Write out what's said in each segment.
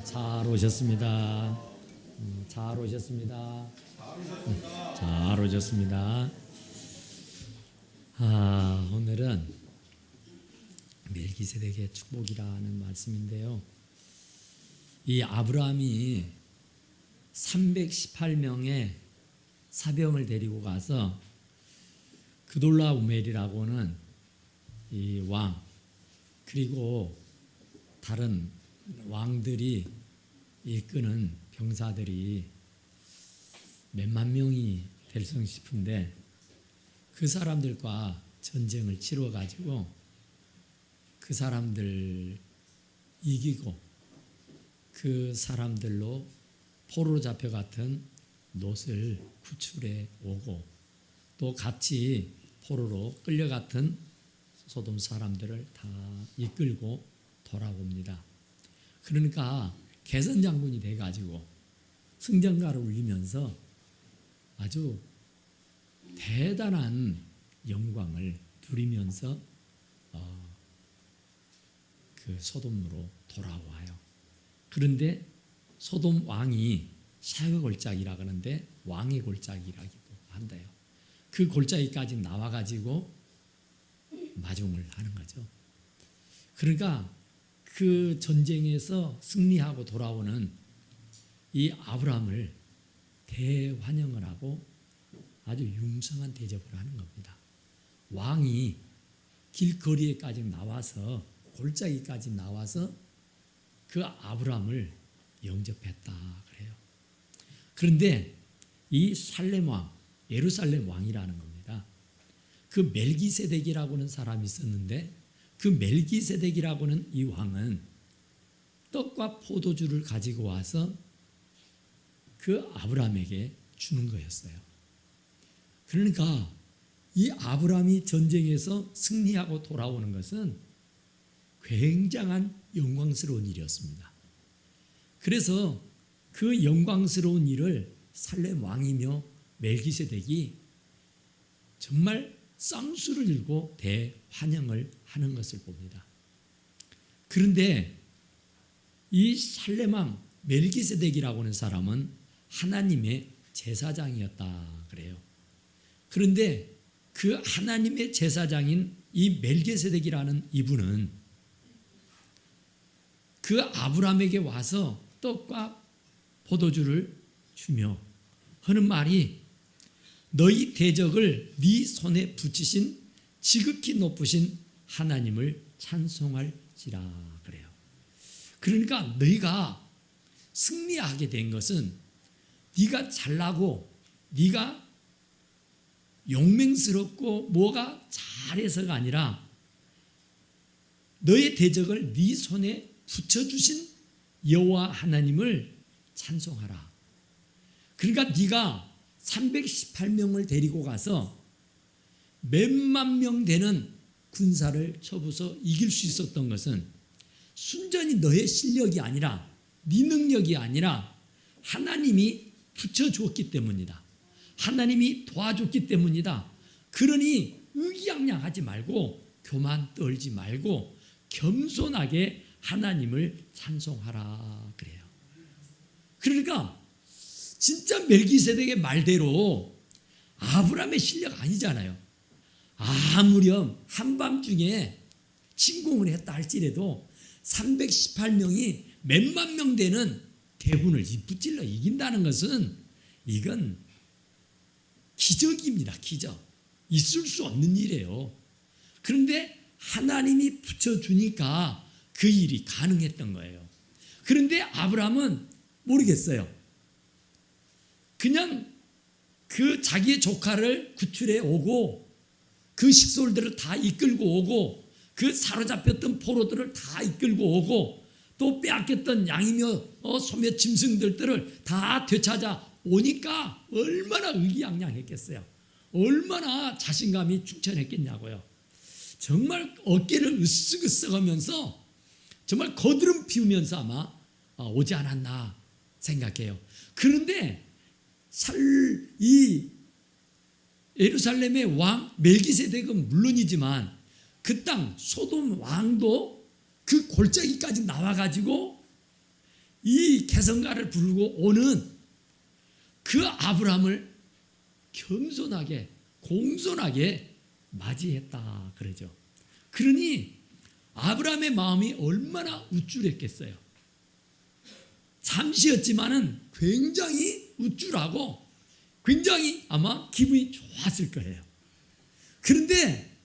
잘 오셨습니다. 잘 오셨습니다. 잘 오셨습니다. 오늘은 멜기세덱의 축복이라는 말씀인데요. 이 아브라함이 318명의 사병을 데리고 가서 그돌라오멜이라고는 이 왕, 그리고 다른 왕들이 이끄는 병사들이 몇만 명이 될성 싶은데 그 사람들과 전쟁을 치러 가지고 그 사람들 이기고 그 사람들로 포로 잡혀갔던 롯을 구출해 오고 또 같이 포로로 끌려갔던 소돔 사람들을 다 이끌고 돌아옵니다. 그러니까 개선 장군이 돼가지고 승전가를 울리면서 아주 대단한 영광을 누리면서 그 소돔으로 돌아와요. 그런데 소돔 왕이 샤그 골짜기라 그러는데 왕의 골짜기라기도 한대요. 그 골짜기까지 나와가지고 마중을 하는 거죠. 그러니까 그 전쟁에서 승리하고 돌아오는 이 아브라함을 대환영을 하고 아주 융성한 대접을 하는 겁니다. 왕이 길거리에까지 나와서 골짜기까지 나와서 그 아브라함을 영접했다 그래요. 그런데 이 살렘 왕, 예루살렘 왕이라는 겁니다. 그 멜기세덱이라고 하는 사람이 있었는데 그 멜기세덱이라고 하는 이 왕은 떡과 포도주를 가지고 와서 그 아브라함에게 주는 거였어요. 그러니까 이 아브라함이 전쟁에서 승리하고 돌아오는 것은 굉장한 영광스러운 일이었습니다. 그래서 그 영광스러운 일을 살렘 왕이며 멜기세덱이 정말 쌍수를 들고 대환영을 하는 것을 봅니다. 그런데 이 살렘 왕 멜기세덱이라고 하는 사람은 하나님의 제사장이었다 그래요. 그런데 그 하나님의 제사장인 이 멜기세덱이라는 이분은 그 아브라함에게 와서 떡과 포도주를 주며 하는 말이 너희 대적을 네 손에 붙이신 지극히 높으신 하나님을 찬송할지라 그래요. 그러니까 너희가 승리하게 된 것은 네가 잘나고 네가 용맹스럽고 뭐가 잘해서가 아니라 너의 대적을 네 손에 붙여주신 여호와 하나님을 찬송하라. 그러니까 네가 318명을 데리고 가서 몇만 명 되는 군사를 쳐부서 이길 수 있었던 것은 순전히 너의 실력이 아니라 네 능력이 아니라 하나님이 붙여주었기 때문이다. 하나님이 도와줬기 때문이다. 그러니 의기양양하지 말고 교만 떨지 말고 겸손하게 하나님을 찬송하라 그래요. 그러니까 진짜 멜기세덱의 말대로 아브라함의 실력 아니잖아요. 아무렴 한밤중에 침공을 했다 할지라도 318명이 몇만 명 되는 대군을 붙질러 이긴다는 것은 이건 기적입니다. 기적. 있을 수 없는 일이에요. 그런데 하나님이 붙여주니까 그 일이 가능했던 거예요. 그런데 아브라함은 모르겠어요. 그냥 그 자기의 조카를 구출해 오고 그 식솔들을 다 이끌고 오고 그 사로잡혔던 포로들을 다 이끌고 오고 또 빼앗겼던 양이며 소며 짐승들을 다 되찾아 오니까 얼마나 의기양양했겠어요. 얼마나 자신감이 충천했겠냐고요. 정말 어깨를 으쓱으쓱하면서 정말 거드름 피우면서 아마 오지 않았나 생각해요. 그런데 이 예루살렘의 왕 멜기세덱은 물론이지만 그 땅 소돔 왕도 그 골짜기까지 나와가지고 이 개성가를 부르고 오는 그 아브라함을 겸손하게 공손하게 맞이했다 그러죠. 그러니 아브라함의 마음이 얼마나 우쭐했겠어요. 잠시였지만은 굉장히 우쭐하고 굉장히 아마 기분이 좋았을 거예요. 그런데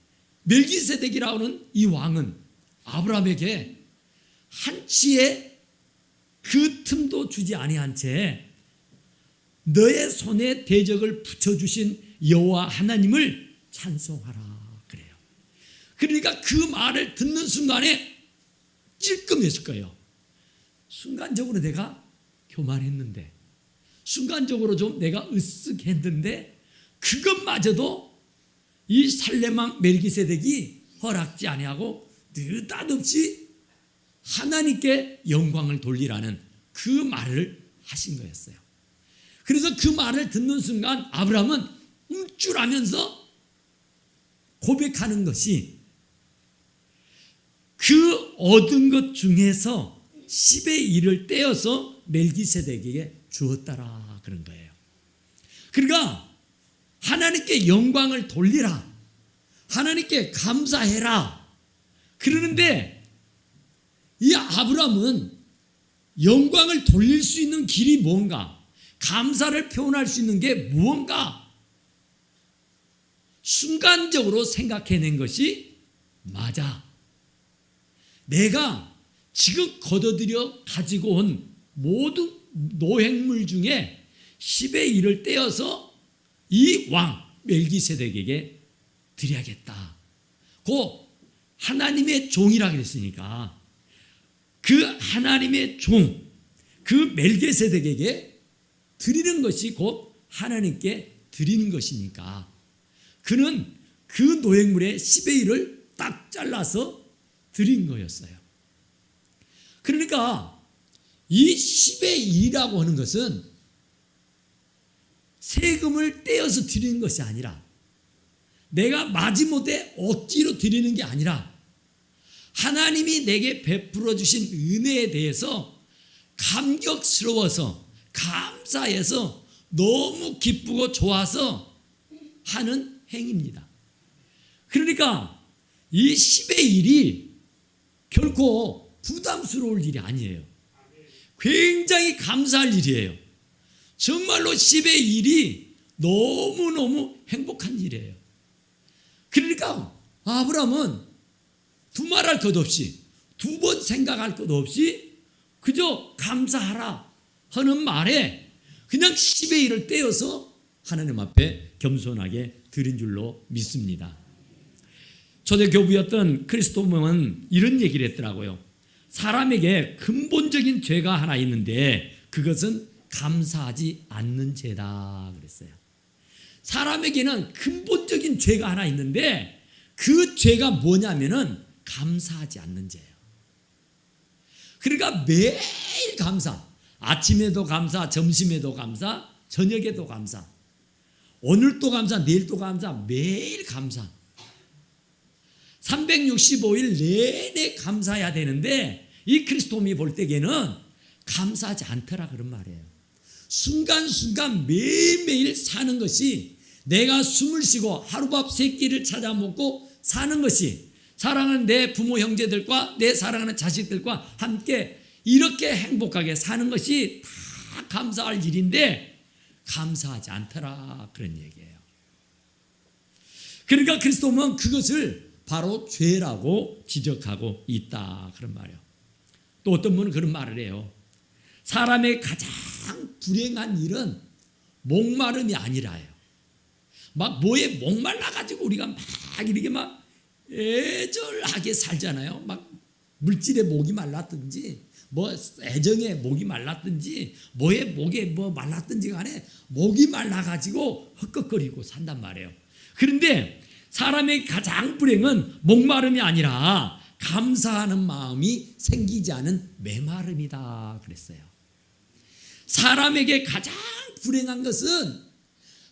멜기세덱이라는 이 왕은 아브라함에게 한치의 그 틈도 주지 아니한 채 너의 손에 대적을 붙여주신 여호와 하나님을 찬송하라 그래요. 그러니까 그 말을 듣는 순간에 찔끔했을 거예요. 순간적으로 내가 교만했는데, 순간적으로 좀 내가 으쓱했는데 그것마저도 이 살렘왕 멜기세덱이 허락지 아니하고 느닷없이 하나님께 영광을 돌리라는 그 말을 하신 거였어요. 그래서 그 말을 듣는 순간 아브라함은 움찔하면서 고백하는 것이 그 얻은 것 중에서 10의 1을 떼어서 멜기세덱에게 주었다라 그런 거예요. 그러니까 하나님께 영광을 돌리라, 하나님께 감사해라 그러는데 이 아브라함은 영광을 돌릴 수 있는 길이 뭔가, 감사를 표현할 수 있는 게 무언가 순간적으로 생각해낸 것이 맞아. 내가 지금 거둬들여 가지고 온 모든 노획물 중에 10의 1을 떼어서 이 왕 멜기세덱에게 드려야겠다. 그 하나님의 종이라 그랬으니까 그 하나님의 종, 그 멜기세덱에게 드리는 것이 곧 하나님께 드리는 것이니까 그는 그 노획물의 10의 1을 딱 잘라서 드린 거였어요. 그러니까 이 10의 2라고 하는 것은 세금을 떼어서 드리는 것이 아니라, 내가 마지못해 억지로 드리는 게 아니라 하나님이 내게 베풀어 주신 은혜에 대해서 감격스러워서 감사해서 너무 기쁘고 좋아서 하는 행위입니다. 그러니까 이 10의 1이 결코 부담스러울 일이 아니에요. 굉장히 감사할 일이에요. 정말로 10의 1이 너무너무 행복한 일이에요. 그러니까 아브라함은 두말할 것 없이, 두 번 생각할 것 없이 그저 감사하라 하는 말에 그냥 10의 1을 떼어서 하나님 앞에 겸손하게 드린 줄로 믿습니다. 초대교부였던 크리스토모는 이런 얘기를 했더라고요. 사람에게 근본적인 죄가 하나 있는데 그것은 감사하지 않는 죄다 그랬어요. 사람에게는 근본적인 죄가 하나 있는데 그 죄가 뭐냐면은 감사하지 않는 죄예요. 그러니까 매일 감사, 아침에도 감사, 점심에도 감사, 저녁에도 감사, 오늘도 감사, 내일도 감사, 매일 감사. 365일 내내 감사해야 되는데 이 크리스토미 볼 때에는 감사하지 않더라 그런 말이에요. 순간순간 매일매일 사는 것이, 내가 숨을 쉬고 하루밥 세 끼를 찾아 먹고 사는 것이, 사랑하는 내 부모 형제들과 내 사랑하는 자식들과 함께 이렇게 행복하게 사는 것이 다 감사할 일인데 감사하지 않더라 그런 얘기예요. 그러니까 그리스도는 그것을 바로 죄라고 지적하고 있다 그런 말이에요. 또 어떤 분은 그런 말을 해요. 사람의 가장 불행한 일은 목마름이 아니라요. 막 뭐에 목말라가지고 우리가 막 이렇게 막 애절하게 살잖아요. 막 물질에 목이 말랐든지 뭐 애정에 목이 말랐든지 뭐에 목에 뭐 말랐든지 간에 목이 말라가지고 헛걱거리고 산단 말이에요. 그런데 사람의 가장 불행은 목마름이 아니라 감사하는 마음이 생기지 않은 메마름이다 그랬어요. 사람에게 가장 불행한 것은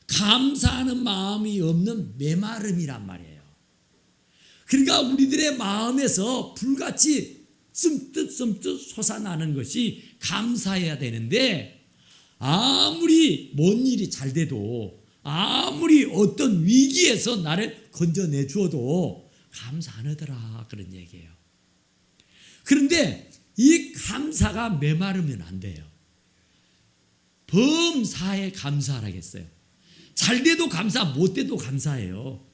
감사하는 마음이 없는 메마름이란 말이에요. 그러니까 우리들의 마음에서 불같이 씀뜻 솟아나는 것이 감사해야 되는데, 아무리 뭔 일이 잘 돼도, 아무리 어떤 위기에서 나를 건져내 주어도 감사 안 하더라, 그런 얘기예요. 그런데 이 감사가 메마르면 안 돼요. 범사에 감사하라겠어요. 잘 돼도 감사, 못 돼도 감사해요.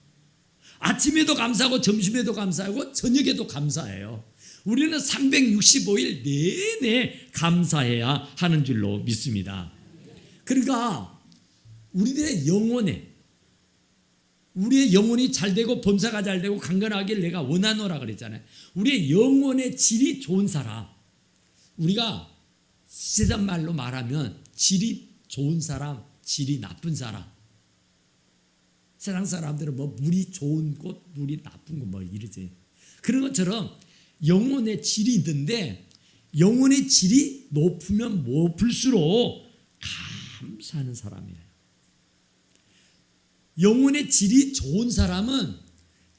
아침에도 감사하고 점심에도 감사하고 저녁에도 감사해요. 우리는 365일 내내 감사해야 하는 줄로 믿습니다. 그러니까 우리의 영혼이 잘 되고 범사가 잘 되고 강건하길 내가 원하노라 그랬잖아요. 우리의 영혼의 질이 좋은 사람, 우리가 세상 말로 말하면 질이 좋은 사람, 질이 나쁜 사람. 세상 사람들은 뭐 물이 좋은 곳, 물이 나쁜 곳 뭐 이러지. 그런 것처럼 영혼의 질이 있는데, 영혼의 질이 높으면 높을수록 감사하는 사람이에요. 영혼의 질이 좋은 사람은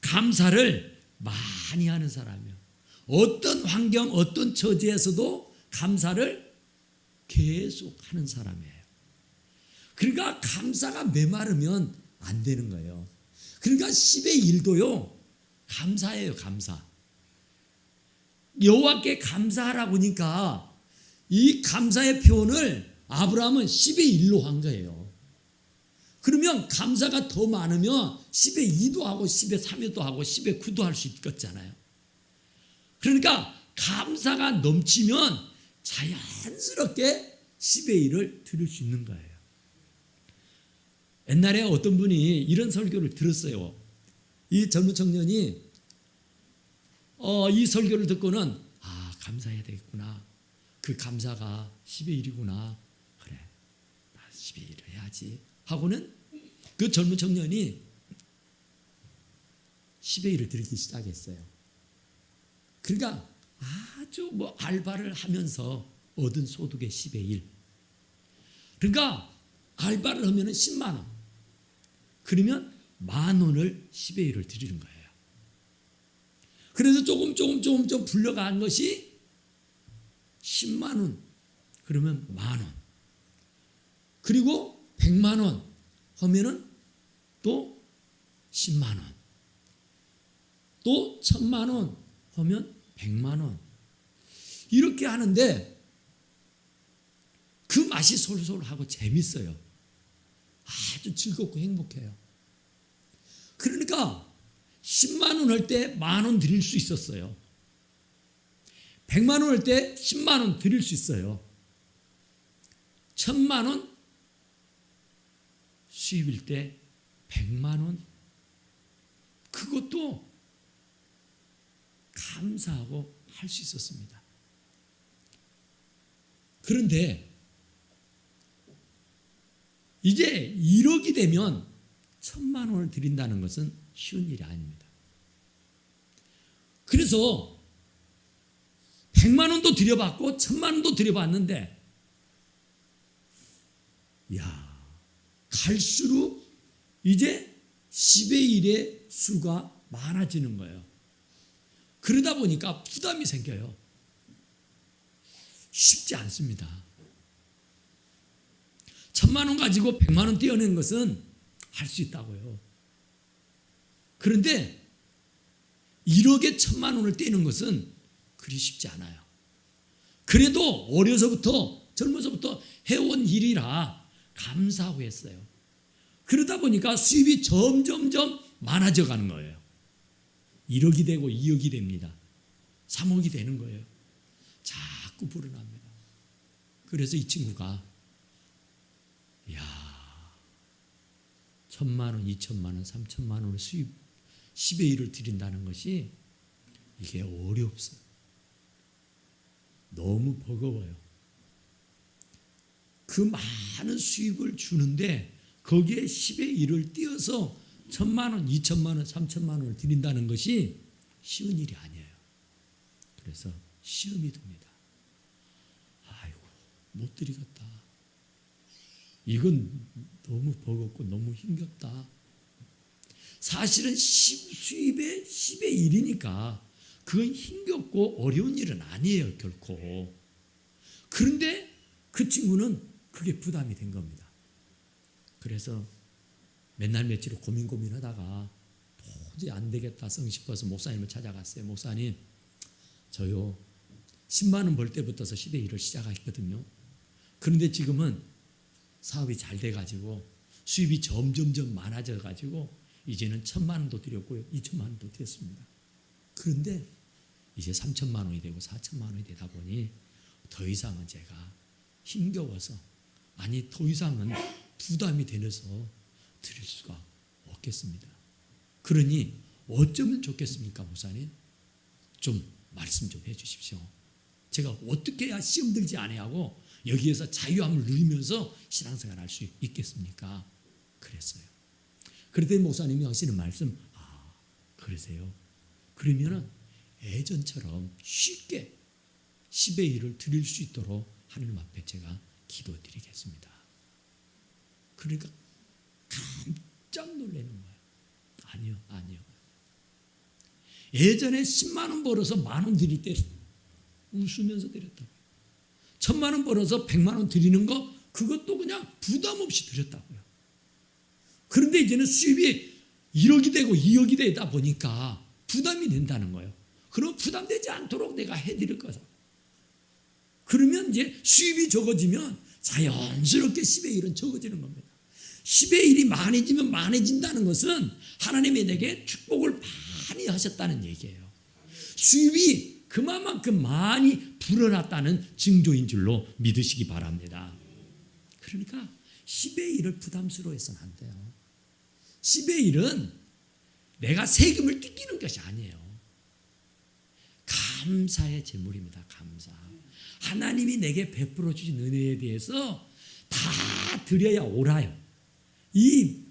감사를 많이 하는 사람이에요. 어떤 환경, 어떤 처지에서도 감사를 계속 하는 사람이에요. 그러니까 감사가 메마르면 안 되는 거예요. 그러니까 10의 1도요 감사예요. 감사. 여호와께 감사하라고 하니까 이 감사의 표현을 아브라함은 10의 1로 한 거예요. 그러면 감사가 더 많으면 10의 2도 하고 10의 3도 하고 10의 9도 할 수 있겠잖아요. 그러니까 감사가 넘치면 자연스럽게 10의 1을 드릴 수 있는 거예요. 옛날에 어떤 분이 이런 설교를 들었어요. 이 젊은 청년이 이 설교를 듣고는 감사해야 되겠구나. 그 감사가 10의 1이구나. 그래, 나 10의 1을 해야지 하고는 그 젊은 청년이 10의 1을 드리기 시작했어요. 그러니까 아주 알바를 하면서 얻은 소득의 10의 1. 그러니까 알바를 하면 10만 원. 그러면 10,000원을 10의 1을 드리는 거예요. 그래서 조금 불려간 것이 10만 원. 그러면 10,000원. 그리고 100만 원 하면은 또 10만 원. 또 1,000만 원 하면 100만 원. 이렇게 하는데 그 맛이 솔솔하고 재밌어요. 아주 즐겁고 행복해요. 그러니까 10만 원 할 때 10,000원 드릴 수 있었어요. 100만 원 할 때 10만 원 드릴 수 있어요. 1,000만 원 수입일 때 100만 원, 그것도 감사하고 할 수 있었습니다. 그런데 이제 1억이 되면 1,000만 원을 드린다는 것은 쉬운 일이 아닙니다. 그래서 100만 원도 드려봤고 1,000만 원도 드려봤는데, 갈수록 이제 10의 1의 수가 많아지는 거예요. 그러다 보니까 부담이 생겨요. 쉽지 않습니다. 1,000만 원 가지고 100만 원 떼어낸 것은 할 수 있다고요. 그런데 1억에 1,000만 원을 떼는 것은 그리 쉽지 않아요. 그래도 젊어서부터 해온 일이라 감사하고 했어요. 그러다 보니까 수입이 점점점 많아져 가는 거예요. 1억이 되고 2억이 됩니다. 3억이 되는 거예요. 자꾸 불어납니다. 그래서 이 친구가 1,000만 원, 2,000만 원, 3,000만 원을 수입 10의 1을 드린다는 것이 이게 어렵어요. 너무 버거워요. 그 많은 수입을 주는데 거기에 10의 1을 띄어서 1,000만 원, 2,000만 원, 3,000만 원을 드린다는 것이 쉬운 일이 아니에요. 그래서 시험이 듭니다. 아이고, 못 드리겠다. 이건 너무 버겁고 너무 힘겹다. 사실은 수입의 10의 1이니까 그건 힘겹고 어려운 일은 아니에요, 결코. 그런데 그 친구는 그게 부담이 된 겁니다. 그래서 맨날 며칠 고민하다가 도저히 안 되겠다 성 싶어서 목사님을 찾아갔어요. 목사님, 저요 10만 원 벌 때부터서 시대 일을 시작했거든요. 그런데 지금은 사업이 잘 돼가지고 수입이 점점점 많아져가지고 이제는 1,000만 원도 드렸고요, 2,000만 원도 드렸습니다. 그런데 이제 3,000만 원이 되고 4,000만 원이 되다 보니 더 이상은 제가 힘겨워서, 아니 더 이상은 부담이 되어서 드릴 수가 없겠습니다. 그러니 어쩌면 좋겠습니까, 목사님? 좀 말씀 좀 해주십시오. 제가 어떻게 해야 시험 들지 아니하고 여기에서 자유함을 누리면서 신앙생활 할 수 있겠습니까? 그랬어요. 그랬더니 목사님이 하시는 말씀, 그러세요? 그러면은 예전처럼 쉽게 10의 1을 드릴 수 있도록 하나님 앞에 제가 기도드리겠습니다. 그러니까 깜짝 놀라는 거예요. 아니요. 예전에 10만 원 벌어서 만 원 드릴 때 웃으면서 드렸다고요. 1,000만 원 벌어서 100만 원 드리는 거, 그것도 그냥 부담 없이 드렸다고요. 그런데 이제는 수입이 1억이 되고 2억이 되다 보니까 부담이 된다는 거예요. 그럼 부담되지 않도록 내가 해드릴 거다. 그러면 이제 수입이 적어지면 자연스럽게 10의 1은 적어지는 겁니다. 10의 1이 많아지면 많아진다는 것은 하나님이 내게 축복을 많이 하셨다는 얘기예요. 수입이 그만큼 많이 불어났다는 징조인 줄로 믿으시기 바랍니다. 그러니까 10의 1을 부담스러워해서는 안 돼요. 10의 1은 내가 세금을 뜯기는 것이 아니에요. 감사의 제물입니다. 감사. 하나님이 내게 베풀어 주신 은혜에 대해서 다 드려야 옳아요. 이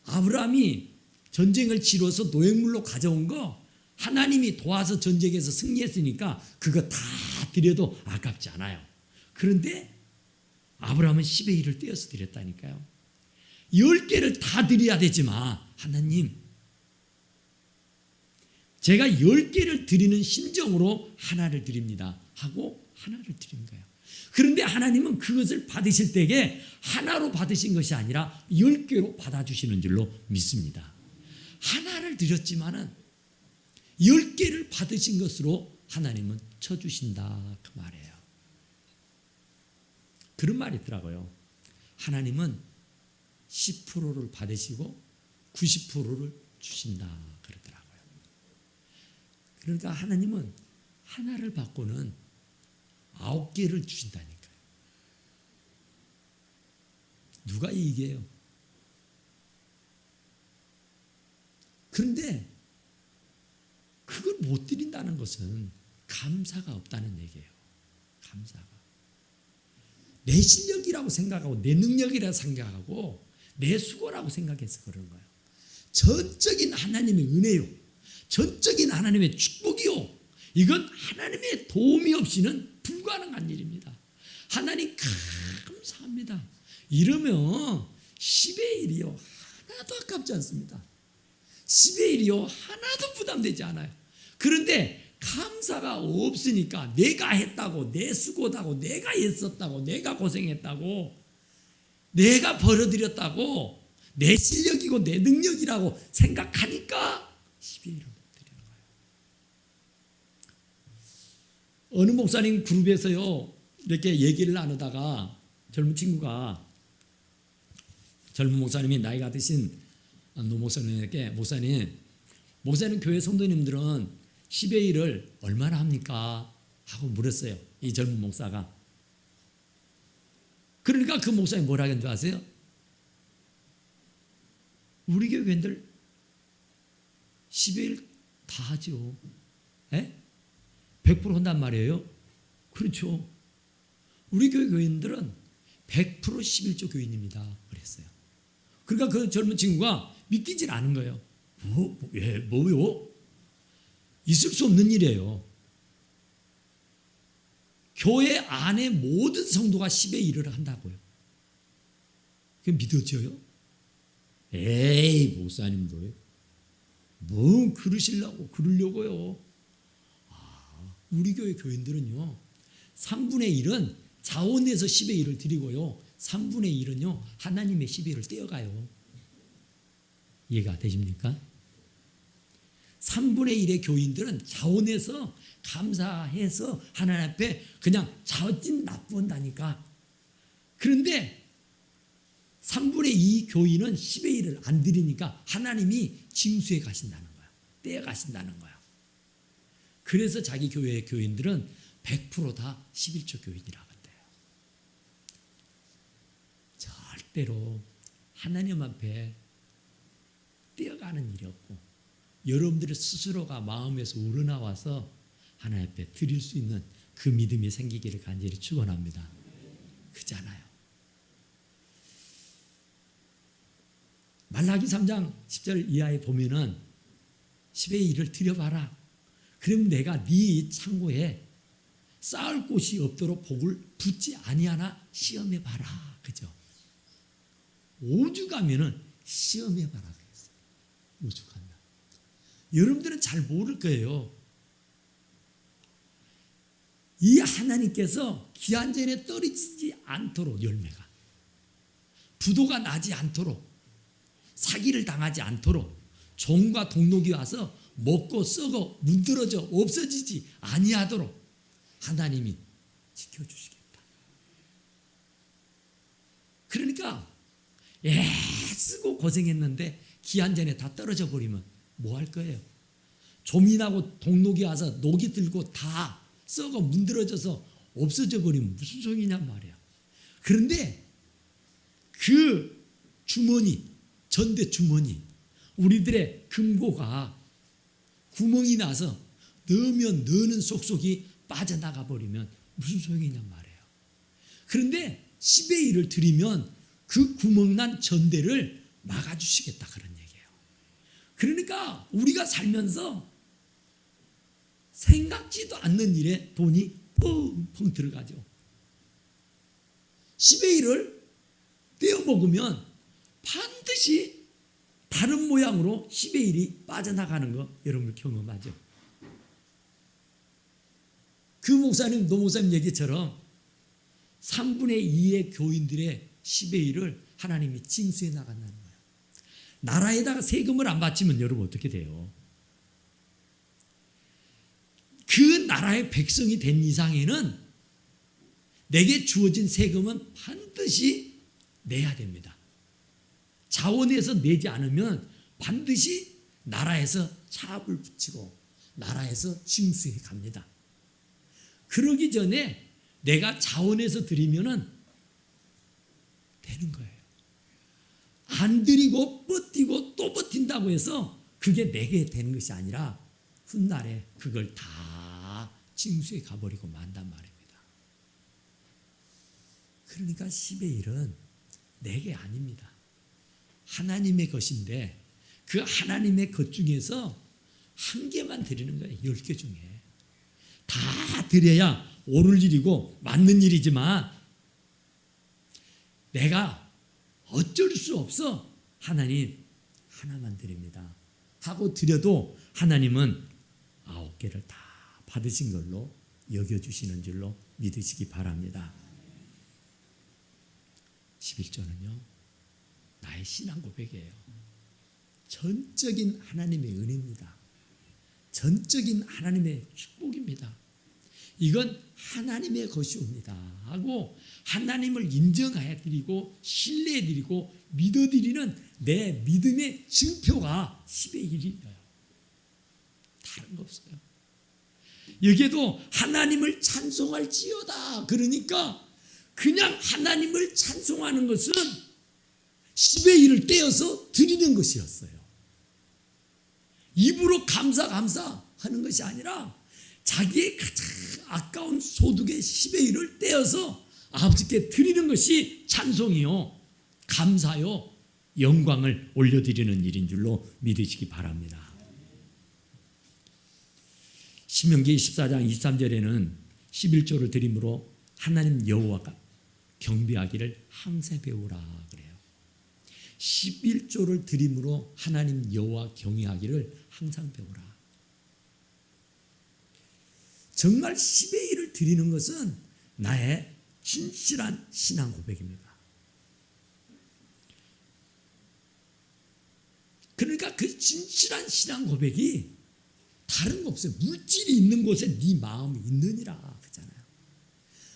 아브라함이 전쟁을 치러서 노획물로 가져온 거 하나님이 도와서 전쟁에서 승리했으니까 그거 다 드려도 아깝지 않아요. 그런데 아브라함은 10의 1을 떼어서 드렸다니까요. 10개를 다 드려야 되지만 하나님, 제가 10개를 드리는 심정으로 하나를 드립니다 하고 하나를 드린 거예요. 그런데 하나님은 그것을 받으실 때에 하나로 받으신 것이 아니라 10개로 받아주시는 줄로 믿습니다. 하나를 드렸지만은 10개를 받으신 것으로 하나님은 쳐주신다, 그 말이에요. 그런 말이 있더라고요. 하나님은 10%를 받으시고 90%를 주신다 그러더라고요. 그러니까 하나님은 하나를 받고는 9개를 주신다니까요. 누가 이기게요? 그런데 그걸 못 드린다는 것은 감사가 없다는 얘기예요. 감사가. 내 실력이라고 생각하고 내 능력이라고 생각하고 내 수고라고 생각해서 그러는 거예요. 전적인 하나님의 은혜요, 전적인 하나님의 축복이요, 이건 하나님의 도움이 없이는 불가능한 일입니다. 하나님 감사합니다 이러면 10의 1이요 하나도 아깝지 않습니다. 10의 1이요 하나도 부담되지 않아요. 그런데 감사가 없으니까 내가 했다고, 내 수고다고, 내가 애썼다고, 내가 고생했다고, 내가 벌어들였다고, 내 실력이고 내 능력이라고 생각하니까 10의 1을 못 드리는 거예요. 어느 목사님 그룹에서요 이렇게 얘기를 나누다가 젊은 친구가, 젊은 목사님이 나이가 드신 노 목사님에게, 목사님 교회 성도님들은 10의 1을 얼마나 합니까? 하고 물었어요. 이 젊은 목사가. 그러니까 그 목사님 뭐라 했는지 아세요? 우리 교회인들 10의 1 다 하죠. 100% 한단 말이에요. 그렇죠. 우리 교회 교인들은 100% 11조 교인입니다. 그랬어요. 그러니까 그 젊은 친구가 믿기질 않은 거예요. 뭐요? 있을 수 없는 일이에요. 교회 안에 모든 성도가 10의 1을 한다고요. 그게 믿어져요? 에이, 목사님도 뭐 그러려고요. 우리 교회 교인들은요, 3분의 1은 자원에서 10의 1을 드리고요, 3분의 1은요 하나님의 10의 1을 떼어가요. 이해가 되십니까? 3분의 1의 교인들은 자원에서 감사해서 하나님 앞에 그냥 자진 납부한다니까. 그런데 3분의 2 교인은 10의 1을 안 드리니까 하나님이 징수해 가신다는 거야. 떼어 가신다는 거야. 그래서 자기 교회의 교인들은 100%다 11조 교인이라고 한대요. 절대로 하나님 앞에 떼어가는 일이 없고, 여러분들의 스스로가 마음에서 우러나와서 하나님 앞에 드릴 수 있는 그 믿음이 생기기를 간절히 축원합니다. 그잖아요. 말라기 3장 10절 이하에 보면은 10의 1을 드려봐라. 그럼 내가 네 창고에 쌓을 곳이 없도록 복을 붓지 아니하나 시험해봐라. 그죠? 오죽하면은 시험해봐라 그랬어요. 오죽하면. 여러분들은 잘 모를 거예요. 이 하나님께서 기한 전에 떨어지지 않도록, 열매가 부도가 나지 않도록, 사기를 당하지 않도록, 종과 동록이 와서 먹고 썩어 문드러져 없어지지 아니하도록 하나님이 지켜주시겠다. 그러니까 애쓰고 고생했는데 기한 전에 다 떨어져 버리면 뭐 할 거예요? 조민하고 동록이 와서 녹이 들고 다 썩어 문드러져서 없어져 버리면 무슨 소용이냔 말이야. 그런데 그 주머니, 전대 주머니, 우리들의 금고가 구멍이 나서 넣으면 넣는 속속이 빠져나가 버리면 무슨 소용이냔 말이에요. 그런데 10의 1을 드리면 그 구멍난 전대를 막아주시겠다, 그런 얘기예요. 그러니까 우리가 살면서 생각지도 않는 일에 돈이 펑펑 들어가죠. 10의 1을 떼어 먹으면 반드시 다른 모양으로 10의 1이 빠져나가는 거 여러분 경험하죠. 그 목사님, 노 목사님 얘기처럼 3분의 2의 교인들의 10의 1을 하나님이 징수해 나간다는 거예요. 나라에다가 세금을 안 바치면 여러분 어떻게 돼요? 그 나라의 백성이 된 이상에는 내게 주어진 세금은 반드시 내야 됩니다. 자원에서 내지 않으면 반드시 나라에서 차압을 붙이고 나라에서 징수해 갑니다. 그러기 전에 내가 자원에서 드리면은 되는 거예요. 안 드리고 버티고 또 버틴다고 해서 그게 내게 되는 것이 아니라 훗날에 그걸 다 징수해 가버리고 만단 말입니다. 그러니까 10의 1은 내게 아닙니다. 하나님의 것인데 그 하나님의 것 중에서 한 개만 드리는 거예요. 10개 중에. 다 드려야 옳을 일이고 맞는 일이지만 내가 어쩔 수 없어 하나님 하나만 드립니다 하고 드려도 하나님은 9개를 다 받으신 걸로 여겨주시는 줄로 믿으시기 바랍니다. 11조는요 나의 신앙 고백이에요. 전적인 하나님의 은혜입니다. 전적인 하나님의 축복입니다. 이건 하나님의 것이옵니다 하고 하나님을 인정해 드리고 신뢰해 드리고 믿어 드리는 내 믿음의 증표가 10의 1이에요. 다른 거 없어요. 여기에도 하나님을 찬송할지어다 그러니까 그냥 하나님을 찬송하는 것은 10의 1을 떼어서 드리는 것이었어요. 입으로 감사하는 것이 아니라 자기의 가장 아까운 소득의 10의 1을 떼어서 아버지께 드리는 것이 찬송이요 감사요 영광을 올려드리는 일인 줄로 믿으시기 바랍니다. 신명기 14장 23절에는 11조를 드림으로 하나님 여호와가 경배하기를 항상 배우라 그래요. 11조를 드림으로 하나님 여호와 경외하기를 항상 배우라. 정말 10의 1을 드리는 것은 나의 진실한 신앙 고백입니다. 그러니까 그 진실한 신앙 고백이 다른 거 없어요. 물질이 있는 곳에 네 마음이 있느니라 그러잖아요.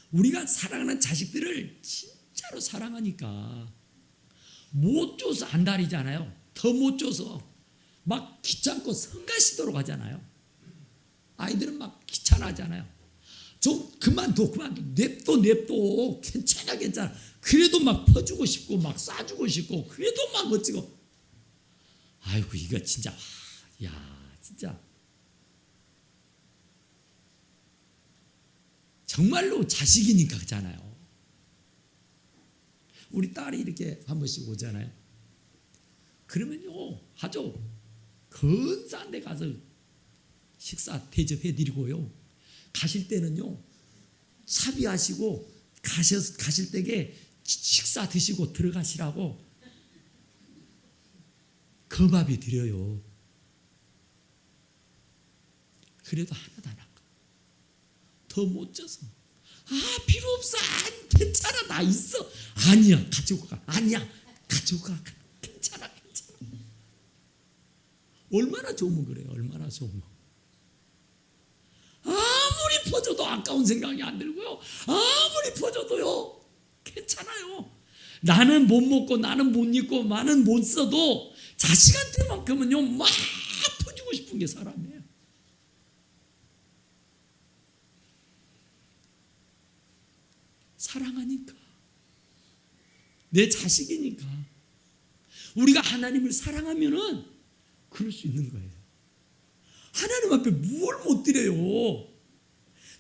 우리가 사랑하는 자식들을 진짜로 사랑하니까 못 줘서 안달이잖아요. 더 못 줘서 막 귀찮고 성가시도록 하잖아요. 아이들은 막 귀찮아하잖아요. 좀 그만둬 냅둬 괜찮아 그래도 막 퍼주고 싶고 막 싸주고 싶고 그래도 막 어찌고 아이고 이거 진짜 야 진짜 정말로 자식이니까 그렇잖아요. 우리 딸이 이렇게 한 번씩 오잖아요. 그러면요 아주 근사한 데 가서 식사 대접해 드리고요. 가실 때는요 사비하시고 가실 때에 식사 드시고 들어가시라고 거밥이 드려요. 그래도 하나도 안 하고 더 못 줘서 필요 없어 괜찮아 나 있어 아니야 가지고 가 아니야 가지고 가 괜찮아 얼마나 좋으면 그래요. 얼마나 좋으면 아무리 퍼줘도 아까운 생각이 안 들고요. 아무리 퍼줘도요 괜찮아요. 나는 못 먹고 나는 못 입고 나는 못 써도 자식한테만큼은요 막 퍼주고 싶은 게 사람이에요. 사랑하니까 내 자식이니까 우리가 하나님을 사랑하면은 그럴 수 있는 거예요. 하나님 앞에 뭘 못 드려요.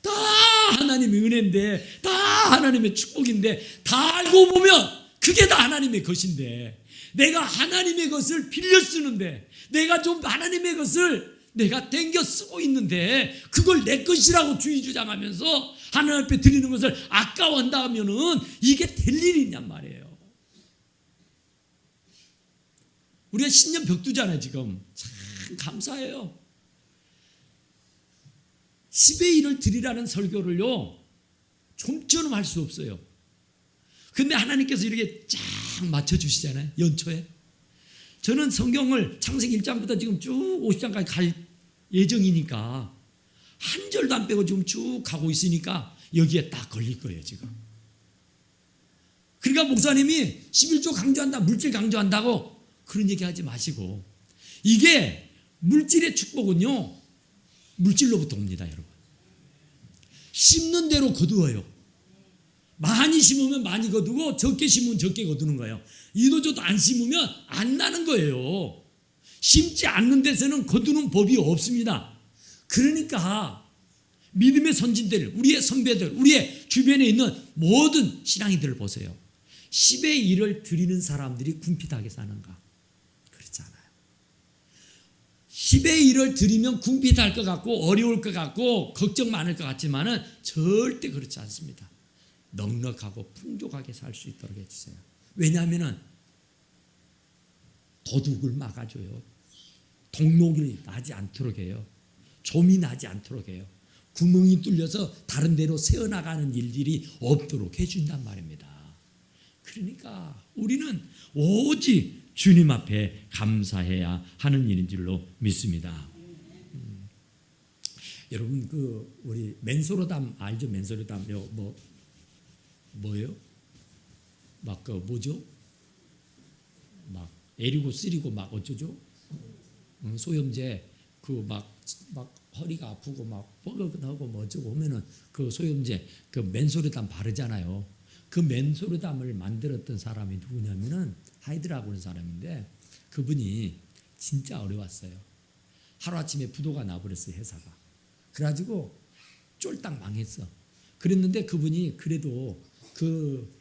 다 하나님의 은혜인데 다 하나님의 축복인데 다 알고 보면 그게 다 하나님의 것인데 내가 하나님의 것을 빌려 쓰는데 내가 좀 하나님의 것을 내가 땡겨 쓰고 있는데 그걸 내 것이라고 주의 주장하면서 하나님 앞에 드리는 것을 아까워한다 하면은 이게 될 일이냔 말이에요. 우리가 신년 벽두잖아요. 지금 참 감사해요. 10의 1을 드리라는 설교를요 좀처럼 할 수 없어요. 근데 하나님께서 이렇게 쫙 맞춰주시잖아요. 연초에 저는 성경을 창세기 1장부터 지금 쭉 50장까지 갈 예정이니까 한 절도 안 빼고 지금 쭉 가고 있으니까 여기에 딱 걸릴 거예요 지금. 그러니까 목사님이 11조 강조한다 물질 강조한다고 그런 얘기 하지 마시고 이게 물질의 축복은요 물질로부터 옵니다. 여러분 심는 대로 거두어요. 많이 심으면 많이 거두고 적게 심으면 적게 거두는 거예요. 이도저도 안 심으면 안 나는 거예요. 심지 않는 데서는 거두는 법이 없습니다. 그러니까 믿음의 선진들, 우리의 선배들, 우리의 주변에 있는 모든 신앙인들을 보세요. 10의 1을 드리는 사람들이 궁핍하게 사는가? 그렇지 않아요. 10의 1을 드리면 궁핍할 것 같고 어려울 것 같고 걱정 많을 것 같지만은 절대 그렇지 않습니다. 넉넉하고 풍족하게 살 수 있도록 해주세요. 왜냐하면 도둑을 막아줘요. 동록이 나지 않도록 해요. 좀이 나지 않도록 해요. 구멍이 뚫려서 다른 데로 새어나가는 일들이 없도록 해준단 말입니다. 그러니까 우리는 오직 주님 앞에 감사해야 하는 일인 줄로 믿습니다. 여러분 그 우리 맨소르담 알죠? 맨소르담 뭐예요? 막 그 뭐죠? 막 에리고 쓰리고 막 어쩌죠? 소염제 그 막 허리가 아프고 막 뻐근하고 뭐 어쩌고 하면은 그 소염제 그 맨소르담 바르잖아요. 그 맨소르담을 만들었던 사람이 누구냐면은 하이드라고 하는 사람인데 그분이 진짜 어려웠어요. 하루아침에 부도가 나버렸어요. 회사가. 그래가지고 쫄딱 망했어. 그랬는데 그분이 그래도 그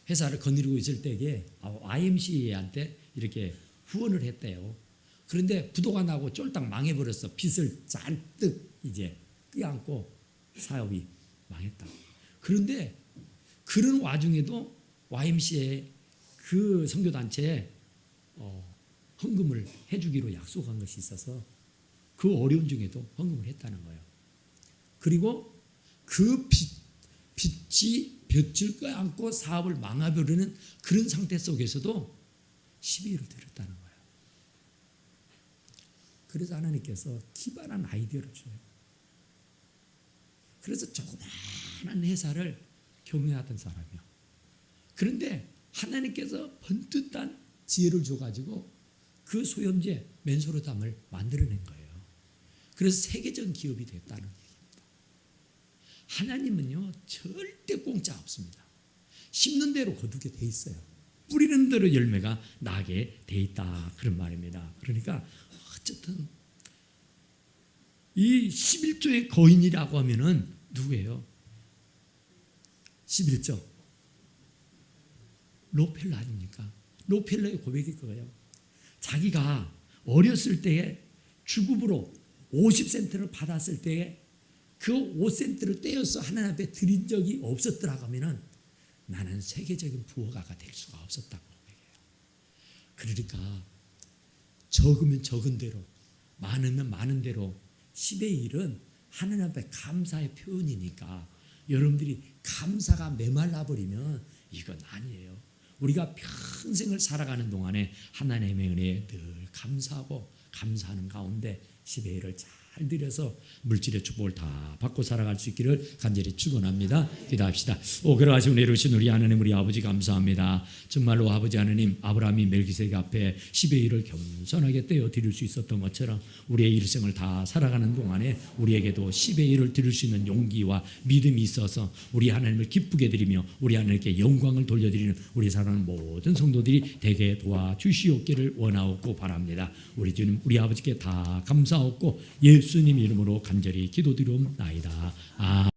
회사를 거느리고 있을 때에 YMCA한테 이렇게 후원을 했대요. 그런데 부도가 나고 쫄딱 망해버렸어. 빚을 잔뜩 이제 껴안고 사업이 망했다. 그런데 그런 와중에도 YMCA 그 선교단체에 헌금을 해주기로 약속한 것이 있어서 그 어려운 중에도 헌금을 했다는 거예요. 그리고 그 빚이 볕을 껴안고 사업을 망해버리는 그런 상태 속에서도 12일을 드렸다는 거예요. 그래서 하나님께서 기발한 아이디어를 줘요. 그래서 조그마한 회사를 경영하던 사람이요. 그런데 하나님께서 번듯한 지혜를 줘가지고 그 소염제 맨소르담을 만들어낸 거예요. 그래서 세계적인 기업이 됐다는 얘기입니다. 하나님은요 절대 공짜 없습니다. 심는 대로 거두게 돼 있어요. 뿌리는 대로 열매가 나게 돼 있다 그런 말입니다. 그러니까 어쨌든 이 11조의 거인이라고 하면은 누구예요? 11조 로펠러 아닙니까? 로펠러의 고백이 그거예요. 자기가 어렸을 때에 주급으로 50센트를 받았을 때에 그 5센트를 떼어서 하나님 앞에 드린 적이 없었더라고 하면은 나는 세계적인 부호가가 될 수가 없었다고 고백해요. 그러니까 적으면 적은 대로 많으면 많은 대로 10의 1은 하나님 앞에 감사의 표현이니까 여러분들이 감사가 메말라 버리면 이건 아니에요. 우리가 평생을 살아가는 동안에 하나님의 은혜에 늘 감사하고 감사하는 가운데 10의 1을 잘 드려서 물질의 축복을 다 받고 살아갈 수 있기를 간절히 축원합니다. 기도합시다. 오그라하시고 내려오신 우리 하나님 우리 아버지 감사합니다. 정말로 아버지 하나님 아브라함이 멜기세덱 앞에 10의 1을 겸손하게 떼어 드릴 수 있었던 것처럼 우리의 일생을 다 살아가는 동안에 우리에게도 10의 1을 드릴 수 있는 용기와 믿음이 있어서 우리 하나님을 기쁘게 드리며 우리 하나님께 영광을 돌려드리는 우리 사랑하는 모든 성도들이 되게 도와주시옵기를 원하옵고 바랍니다. 우리 주님 우리 아버지께 다 감사하옵고 예수님 이름으로 간절히 기도드리옵나이다.